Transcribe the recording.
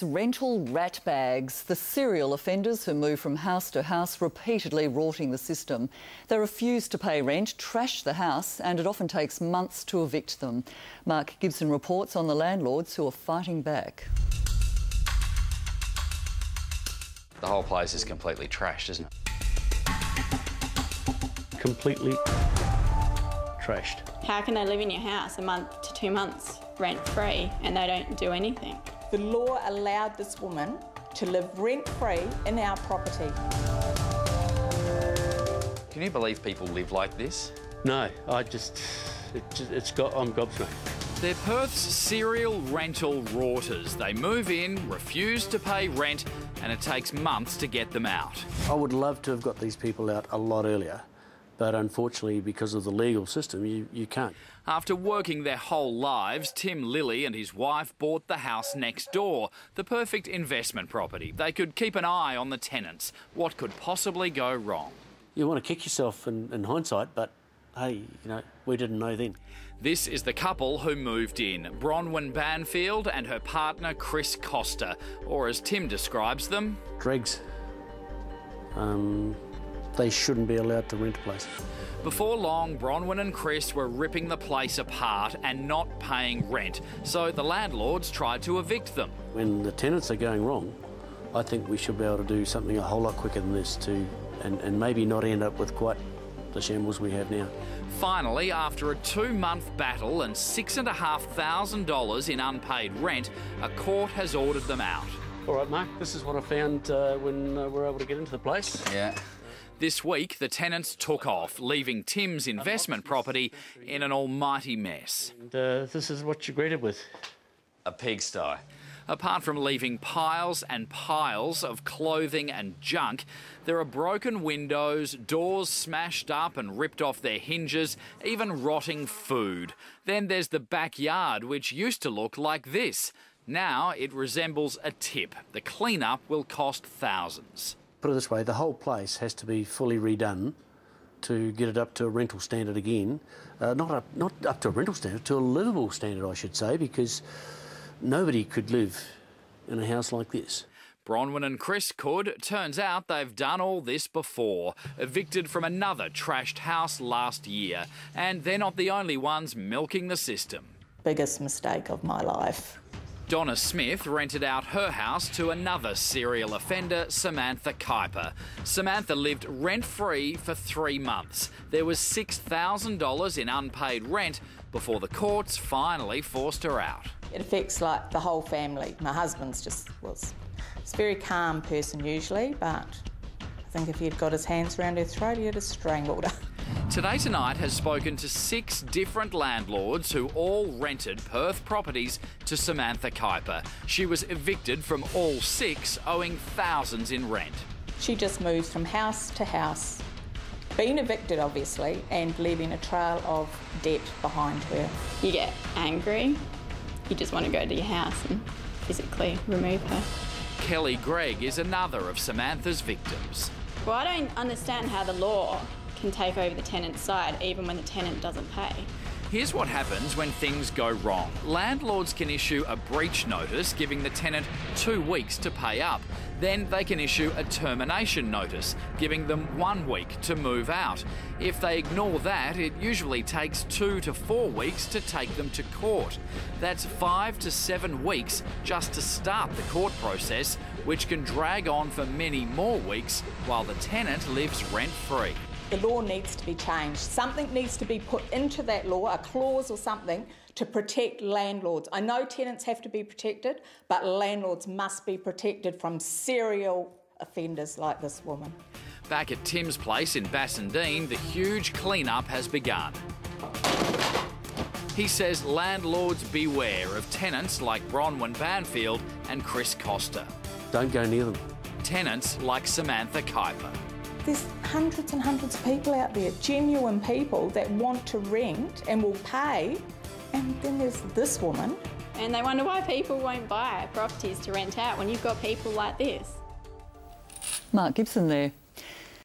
Rental rat bags, the serial offenders who move from house to house, repeatedly rorting the system. They refuse to pay rent, trash the house, and it often takes months to evict them. Mark Gibson reports on the landlords who are fighting back. The whole place is completely trashed, isn't it? Completely trashed. How can they live in your house a month to 2 months rent-free and they don't do anything? The law allowed this woman to live rent-free in our property. Can you believe people live like this? No, I'm gobsmacked. They're Perth's serial rental rorters. They move in, refuse to pay rent, and it takes months to get them out. I would love to have got these people out a lot earlier, but unfortunately, because of the legal system, you can't. After working their whole lives, Tim Lilly and his wife bought the house next door, the perfect investment property. They could keep an eye on the tenants. What could possibly go wrong? You want to kick yourself in hindsight, but hey, we didn't know then. This is the couple who moved in, Bronwyn Banfield and her partner Chris Costa, or as Tim describes them, dregs. They shouldn't be allowed to rent a place. Before long, Bronwyn and Chris were ripping the place apart and not paying rent, so the landlords tried to evict them. When the tenants are going wrong, I think we should be able to do something a whole lot quicker than this and maybe not end up with quite the shambles we have now. Finally, after a 2-month battle and $6,500 in unpaid rent, a court has ordered them out. All right, Mark, this is what I found when we were able to get into the place. Yeah. This week, the tenants took off, leaving Tim's investment property in an almighty mess. And this is what you're greeted with. A pigsty. Apart from leaving piles and piles of clothing and junk, there are broken windows, doors smashed up and ripped off their hinges, even rotting food. Then there's the backyard, which used to look like this. Now it resembles a tip. The clean-up will cost thousands. Put it this way, the whole place has to be fully redone to get it up to a rental standard again. Not up to a rental standard, to a livable standard, I should say, because nobody could live in a house like this. Bronwyn and Chris could. Turns out they've done all this before. Evicted from another trashed house last year. And they're not the only ones milking the system. Biggest mistake of my life. Donna Smith rented out her house to another serial offender, Samantha Kuiper. Samantha lived rent-free for 3 months. There was $6,000 in unpaid rent before the courts finally forced her out. It affects the whole family. My husband's he's a very calm person usually, but I think if he'd got his hands around her throat, he'd have strangled her. Today Tonight has spoken to 6 different landlords who all rented Perth properties to Samantha Kuiper. She was evicted from all 6, owing thousands in rent. She just moves from house to house, being evicted obviously, and leaving a trail of debt behind her. You get angry, you just want to go to your house and physically remove her. Kelly Gregg is another of Samantha's victims. Well, I don't understand how the law can take over the tenant's side even when the tenant doesn't pay. Here's what happens when things go wrong. Landlords can issue a breach notice giving the tenant 2 weeks to pay up. Then they can issue a termination notice giving them 1 week to move out. If they ignore that, it usually takes 2 to 4 weeks to take them to court. That's 5 to 7 weeks just to start the court process, which can drag on for many more weeks while the tenant lives rent-free. The law needs to be changed. Something needs to be put into that law, a clause or something, to protect landlords. I know tenants have to be protected, but landlords must be protected from serial offenders like this woman. Back at Tim's place in Bassendean, the huge clean-up has begun. He says landlords beware of tenants like Bronwyn Banfield and Chris Costa. Don't go near them. Tenants like Samantha Kuiper. There's hundreds and hundreds of people out there, genuine people that want to rent and will pay, and then there's this woman. And they wonder why people won't buy properties to rent out when you've got people like this. Mark Gibson there.